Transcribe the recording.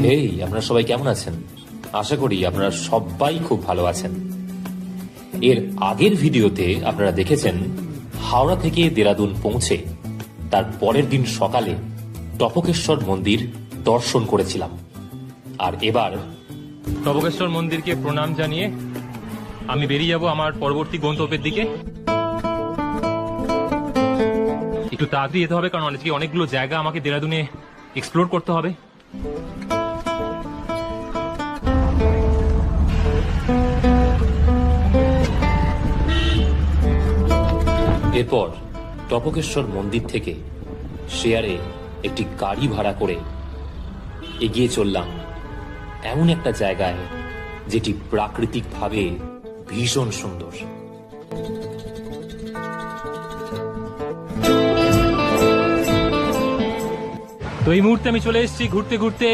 হেই, আপনারা সবাই কেমন আছেন? আশা করি আপনারা সবাই খুব ভালো আছেন। এর আগের ভিডিওতে আপনারা দেখেছেন হাওড়া থেকে দেরাদুন পৌঁছে তার পরের দিন সকালে টপকেশ্বর মন্দির দর্শন করেছিলাম। আর এবার টবকেশ্বর মন্দিরকে প্রণাম জানিয়ে আমি বেরিয়ে যাব আমার পরবর্তী গন্তব্যের দিকে। একটু তাড়াতাড়ি যেতে হবে, কারণ আজকে অনেকগুলো জায়গা আমাকে দেরাদুনে এক্সপ্লোর করতে হবে। এরপর টপকেশ্বর মন্দির থেকে শেয়ারে একটি গাড়ি ভাড়া করে এগিয়ে চললাম এমন একটা জায়গায় যেটি প্রাকৃতিকভাবে ভীষণ সুন্দর। তো এই মুহূর্তে আমি চলে এসেছি ঘুরতে ঘুরতে